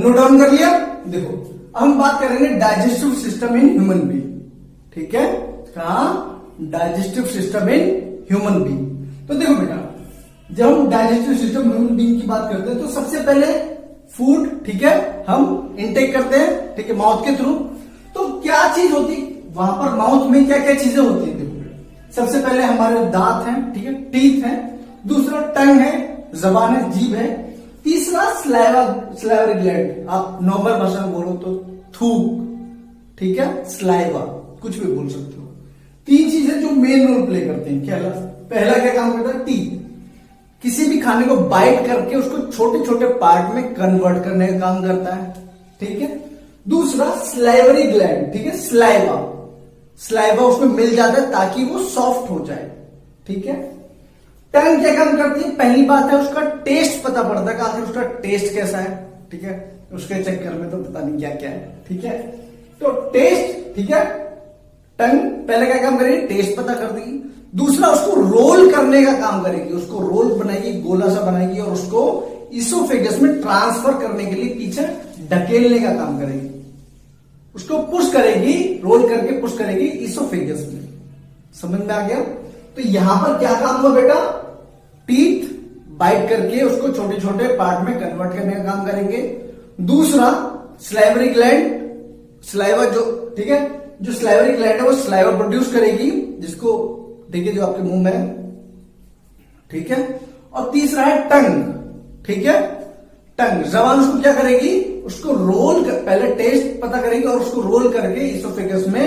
Note down कर लिया। देखो अब हम बात करेंगे digestive system in human being. ठीक है, कहा digestive system in human being. तो देखो बेटा, जब हम डाइजेस्टिव सिस्टम ह्यूमन बीइंग की बात करते हैं तो सबसे पहले फूड, ठीक है, हम इनटेक करते हैं, ठीक है, माउथ के थ्रू। तो क्या चीज होती वहां पर, माउथ में क्या क्या चीजें होती है? देखो सबसे पहले हमारे दांत हैं, ठीक है, टीथ है। दूसरा टंग है, जबान है, जीभ है। तीसरा स्लाइवरी ग्लैंड, आप नॉर्मल भाषा में बोलो तो थूक, ठीक है, स्लाइवा, कुछ भी बोल सकते हो। तीन चीजें जो मेन रोल प्ले करते हैं। क्या पहला क्या काम करता है? टीथ, किसी भी खाने को बाइट करके उसको छोटे छोटे पार्ट में कन्वर्ट करने का काम करता है, ठीक है। दूसरा स्लाइवरी ग्लैंड, ठीक है, स्लाइवा उसमें मिल जाता है ताकि वो सॉफ्ट हो जाए, ठीक है। टंग क्या काम करती है? पहली बात है उसका टेस्ट पता पड़ता है कि आखिर उसका टेस्ट कैसा है, ठीक है, उसके चक्कर में तो पता नहीं क्या क्या है, ठीक है। तो टेस्ट, ठीक है, टंग पहले क्या काम करेगी? टेस्ट पता कर देगी। दूसरा उसको रोल करने का काम करेगी, उसको रोल बनाएगी, गोला सा बनाएगी और उसको इसोफेगस में ट्रांसफर करने के लिए पीछे ढकेलने का काम करेगी, उसको पुश करेगी, रोल करके पुश करेगी इसोफेगस में। समझ में आ गया? तो यहां पर क्या काम हुआ बेटा? टीथ बाइट करके उसको छोटे छोटे पार्ट में कन्वर्ट करने का काम करेंगे। दूसरा स्लाइवरी ग्लैंड, स्लाइवा जो, ठीक है, जो स्लाइवरी ग्लैंड है वो स्लाइवा प्रोड्यूस करेगी, जिसको देखिए जो आपके मुंह में है, ठीक है। और तीसरा है टंग, ठीक है, टंग, जबान उसको क्या करेगी? उसको रोल पहले टेस्ट पता करेगी और उसको रोल करके इसोफेगस में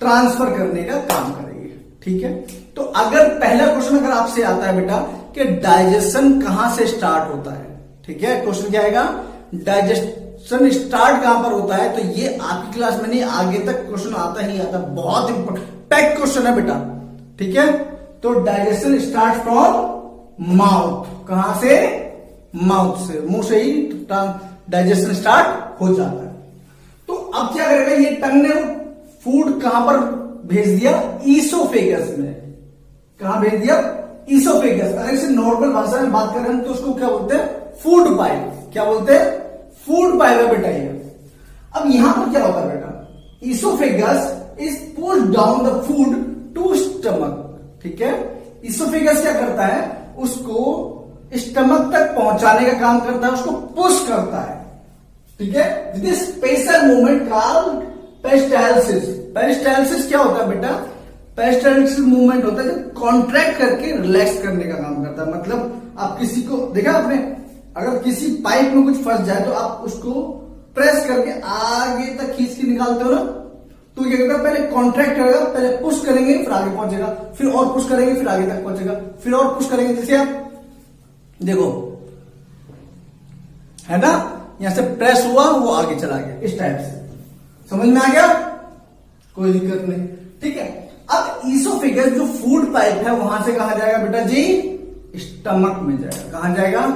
ट्रांसफर करने का काम करेगी, ठीक है। तो अगर पहला क्वेश्चन अगर आपसे आता है बेटा कि डाइजेशन कहां से स्टार्ट होता है, ठीक है, क्वेश्चन क्या आएगा? डाइजेशन स्टार्ट कहां पर होता है? तो ये आपकी क्लास में नहीं, आगे तक क्वेश्चन आता ही आता, बहुत इंपॉर्टेंट पैक क्वेश्चन है बेटा, ठीक है। तो डाइजेशन स्टार्ट फ्रॉम माउथ, कहां से? माउथ से, मुंह से ही डाइजेशन स्टार्ट हो जाता है। तो अब क्या करेगा? ये टंग ने फूड कहां पर भेज दिया? ईसोफेगस में। कहां भेज दिया? ईसोफेगस। अगर इसे नॉर्मल भाषा में बात करें तो उसको क्या बोलते हैं? Food pipe. क्या बोलते हैं? फूड पाइप है बेटा ये। अब यहां पर क्या होता है बेटा? Oesophagus is push down the food to stomach, ठीक है। ईसोफेगस क्या करता है? उसको स्टमक तक पहुंचाने का काम करता है, उसको पुश करता है, ठीक है, with special movement called peristalsis. Peristalsis क्या होता है बेटा? पेरिस्टालसिस मूवमेंट होता है जब कॉन्ट्रैक्ट करके रिलैक्स करने का काम करता है। मतलब आप किसी को देखा आपने, अगर किसी पाइप में कुछ फंस जाए तो आप उसको प्रेस करके आगे तक खींच के निकालते हो ना, तो क्या करता है? पहले कॉन्ट्रैक्ट करेगा, पहले पुश करेंगे फिर आगे पहुंचेगा, फिर और पुश करेंगे फिर आगे तक पहुंचेगा, फिर और पुश करेंगे। जैसे आप देखो, है ना, यहां से प्रेस हुआ वो आगे चला गया, इस टाइप से। समझ में आ गया? कोई दिक्कत नहीं, ठीक है। अब ईसोफेगस जो फूड पाइप है वहां से कहां जाएगा बेटा जी? स्टमक में जाएगा। कहां जाएगा?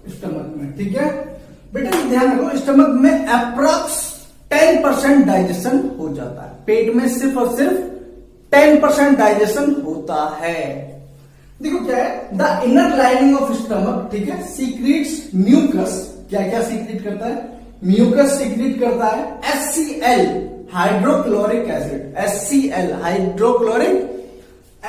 स्टमक में, ठीक है बेटा। ध्यान रखो, स्टमक में अप्रॉक्स 10% डाइजेशन हो जाता है। पेट में सिर्फ और सिर्फ 10% डाइजेशन होता है। देखो क्या है, the inner lining of stomach, ठीक है, सीक्रेट्स म्यूकस। क्या क्या सीक्रेट करता है? म्यूकस सीक्रेट करता है HCl, hydrochloric acid, HCl, hydrochloric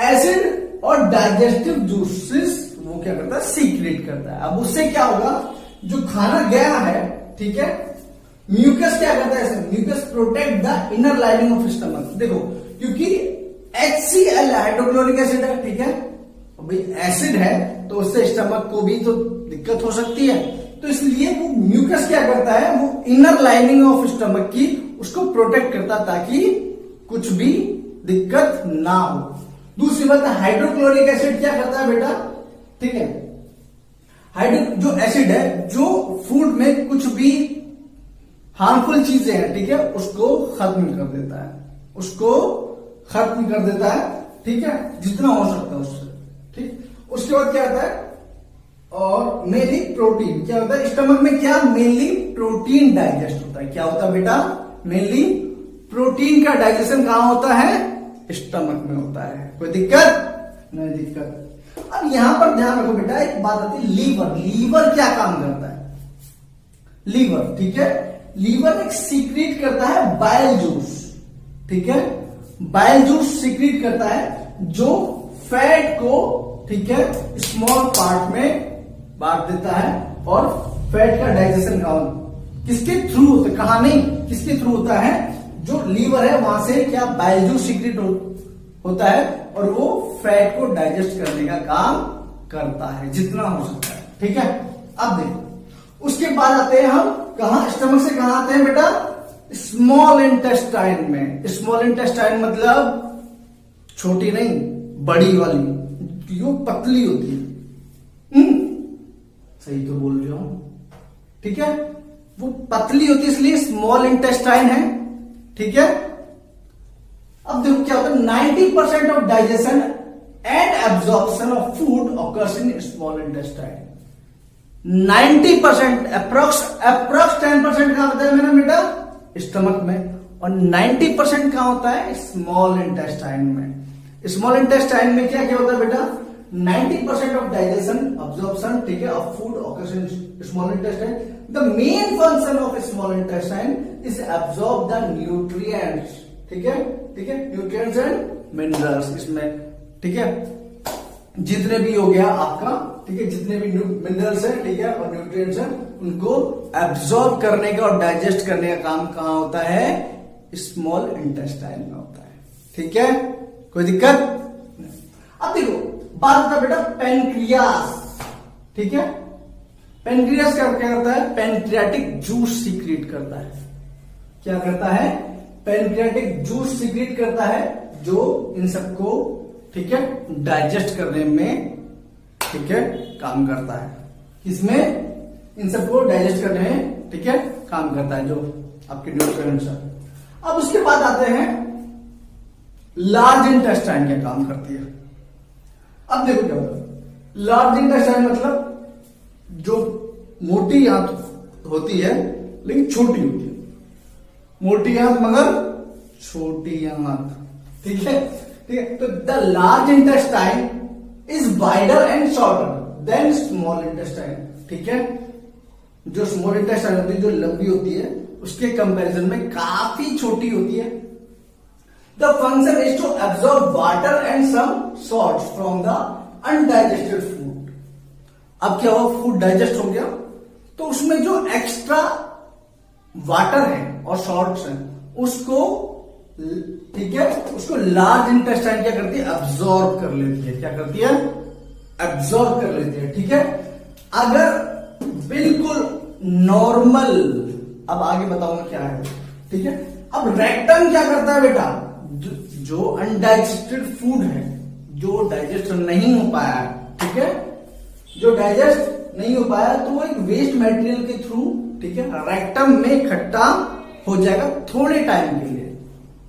acid, और डाइजेस्टिव जूसेस वो क्या करता है? सीक्रेट करता है। अब उससे क्या होगा? जो खाना गया है, ठीक है, म्यूकस क्या करता है? Mucus protect the inner lining of stomach. देखो, क्योंकि HCl हाइड्रोक्लोरिक एसिड है, ठीक है, भाई एसिड है तो उससे स्टमक को भी तो दिक्कत हो सकती है, तो इसलिए वो म्यूकस क्या करता है? वो इनर लाइनिंग ऑफ स्टमक की उसको प्रोटेक्ट करता ताकि कुछ भी दिक्कत ना हो। दूसरी बात, हाइड्रोक्लोरिक एसिड क्या करता है बेटा? ठीक है, जो एसिड है जो फूड में कुछ भी हार्मफुल चीजें हैं, ठीक है, उसको खत्म कर देता है, उसको खत्म कर देता है, ठीक है, जितना हो सकता है उससे, ठीक। उसके बाद क्या आता है? और मेनली प्रोटीन। क्या होता है स्टमक में? क्या मेनली प्रोटीन डाइजेस्ट होता है। क्या होता है बेटा? मेनली प्रोटीन का डाइजेशन कहां होता है? स्टमक में होता है। कोई दिक्कत नहीं? दिक्कत। अब यहां पर ध्यान रखो बेटा, एक बात आती है लीवर। लीवर क्या काम करता है? लीवर, ठीक है। लीवर एक सीक्रेट करता है बाइल जूस, ठीक है। बाइल जूस सीक्रेट करता है जो फैट को, ठीक है, स्मॉल पार्ट में बांट देता है। और फैट का डाइजेशन किसके थ्रू होता है, कहा नहीं, किसके थ्रू होता है, जो लीवर है वहां से क्या बाइल जूस सीक्रेट होता है और वो फैट को डाइजेस्ट करने का काम करता है जितना हो सकता है, ठीक है। अब देखो उसके बाद आते हैं हम कहा, स्टमक से कहा आते हैं बेटा, स्मॉल इंटेस्टाइन में। स्मॉल इंटेस्टाइन मतलब छोटी नहीं, बड़ी वाली, जो पतली होती है। सही तो बोल रहा हूं, ठीक है। वो पतली होती है इसलिए स्मॉल इंटेस्टाइन है, ठीक है। अब देखो क्या होता है, 90% of digestion and absorption of food occurs in small intestine. 90% approx 10% कहां होता है मेरा बेटा, स्टमक में, और 90% कहां होता है, स्मॉल इंटेस्टाइन में। स्मॉल इंटेस्टाइन में क्या क्या होता है बेटा, 90% ऑफ डाइजेशन अब्जॉर्प्शन, ठीक है, of food occurs in small intestine. The main function of small intestine is absorb the nutrients, ठीक है, ठीक है, न्यूट्रिएंट्स एंड मिनरल्स इसमें, ठीक है, जितने भी हो गया आपका, ठीक है, जितने भी मिनरल्स है, ठीक है, और न्यूट्रिएंट्स है, उनको एब्जॉर्ब करने का और डाइजेस्ट करने का काम कहां होता है, स्मॉल इंटेस्टाइन में होता है, ठीक है, कोई दिक्कत। अब देखो बात होता है बेटा पेनक्रियास, ठीक है। पेनक्रियास क्या करता है, पेनक्रियाटिक जूस सीक्रेट करता है। क्या करता है, पेनक्रियाटिक जूस सीक्रेट करता है जो इन सबको, ठीक है, डाइजेस्ट करने में, ठीक है, काम करता है। किसमें, इन सबको डाइजेस्ट करने में, ठीक है, काम करता है जो आपके न्यूट्रिएंट्स है। अब उसके बाद आते हैं लार्ज इंटेस्टाइन क्या काम करती है। अब देखो क्या होता है, लार्ज इंटेस्टाइन मतलब जो मोटी आंत होती है लेकिन छोटी होती है, मोटी आंत मगर छोटी आंत, ठीक है, ठीक है। तो the large intestine is wider and shorter than small intestine, ठीक है। जो स्मॉल इंटेस्टाइन होती है, जो लंबी होती है, उसके कंपैरिजन में काफी छोटी होती है। The function is to absorb water and some salts from the undigested food. अब क्या हुआ, फूड डाइजेस्ट हो गया तो उसमें जो एक्स्ट्रा वाटर है और सॉल्ट्स हैं उसको, ठीक है, उसको लार्ज इंटेस्टाइन क्या करती है, एब्जॉर्ब कर लेती है। क्या करती है, एब्जॉर्ब कर लेती है, ठीक है। अगर बिल्कुल नॉर्मल, अब आगे बताऊंगा क्या है, ठीक है। अब रेक्टम क्या करता है बेटा, जो अनडाइजेस्टेड फूड है, जो डाइजेस्ट नहीं हो पाया है, ठीक है, जो डाइजेस्ट नहीं हो पाया, तो वो एक वेस्ट मटेरियल के थ्रू, ठीक है, रेक्टम में इकट्ठा हो जाएगा थोड़े टाइम के लिए,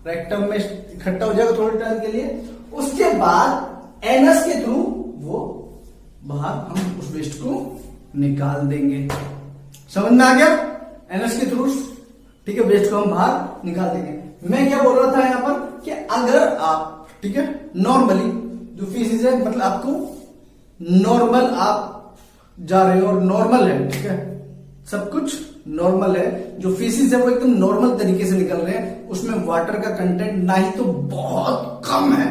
रेक्टम में इकट्ठा हो जाएगा थोड़े टाइम के लिए। उसके बाद एनस के थ्रू वो बाहर हम उस वेस्ट को निकाल देंगे। समझ में आ गया, एनस के थ्रू, ठीक है, वेस्ट को हम बाहर निकाल देंगे। मैं क्या बोल रहा था यहां पर कि अगर आप, ठीक है, नॉर्मली जो फीसिस है, मतलब आपको नॉर्मल आप जा रहे हो और नॉर्मल है, ठीक है, सब कुछ नॉर्मल है, जो फीसिस है वो एकदम नॉर्मल तरीके से निकल रहे हैं, उसमें वाटर का कंटेंट ना ही तो बहुत कम है,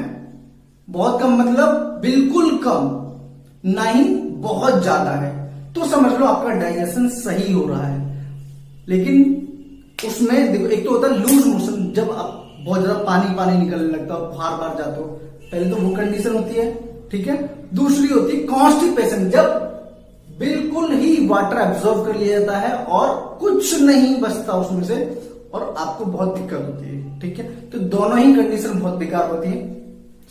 बहुत कम मतलब बिल्कुल कम, ना ही बहुत ज्यादा है, तो समझ लो आपका डाइजेशन सही हो रहा है। लेकिन उसमें देखो, एक तो होता है लूज मोशन, जब आप बहुत ज्यादा पानी पानी निकलने लगता हो, बार बार जाते हो, पहले तो वो कंडीशन होती है, ठीक है। दूसरी होती है कॉन्स्टिपेशन, जब बिल्कुल ही वाटर एब्जॉर्ब कर लिया जाता है और कुछ नहीं बचता उसमें से और आपको बहुत दिक्कत होती है, ठीक है। तो दोनों ही कंडीशन बहुत बेकार होती है,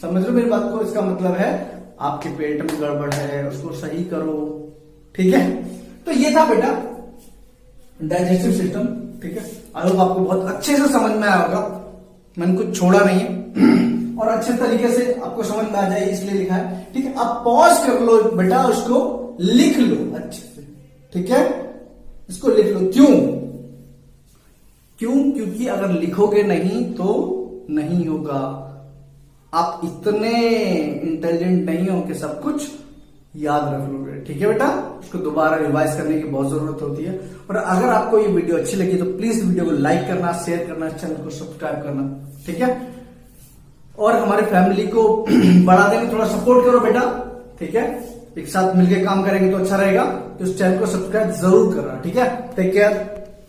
समझ लो मेरी बात को। इसका मतलब है आपके पेट में गड़बड़ है, उसको सही करो, ठीक है। तो ये था बेटा डाइजेस्टिव सिस्टम, ठीक है। आई होप आपको बहुत अच्छे से समझ में आया होगा, मैंने कुछ छोड़ा नहीं है और अच्छे तरीके से आपको समझ में आ जाए इसलिए लिखा है, ठीक है। अब पॉज कर लो बेटा, उसको लिख लो अच्छे से, ठीक है, इसको लिख लो। क्यों, क्योंकि अगर लिखोगे नहीं तो नहीं होगा। आप इतने इंटेलिजेंट नहीं हो कि सब कुछ याद रख लो बेटा, ठीक है बेटा। उसको दोबारा रिवाइज करने की बहुत जरूरत होती है। और अगर आपको ये वीडियो अच्छी लगी तो प्लीज वीडियो को लाइक करना, शेयर करना, चैनल को सब्सक्राइब करना, ठीक है। और हमारे फैमिली को बढ़ाने में थोड़ा सपोर्ट करो बेटा, ठीक है। एक साथ मिलकर काम करेंगे तो अच्छा रहेगा। तो इस चैनल को सब्सक्राइब जरूर करना, ठीक है। Take care.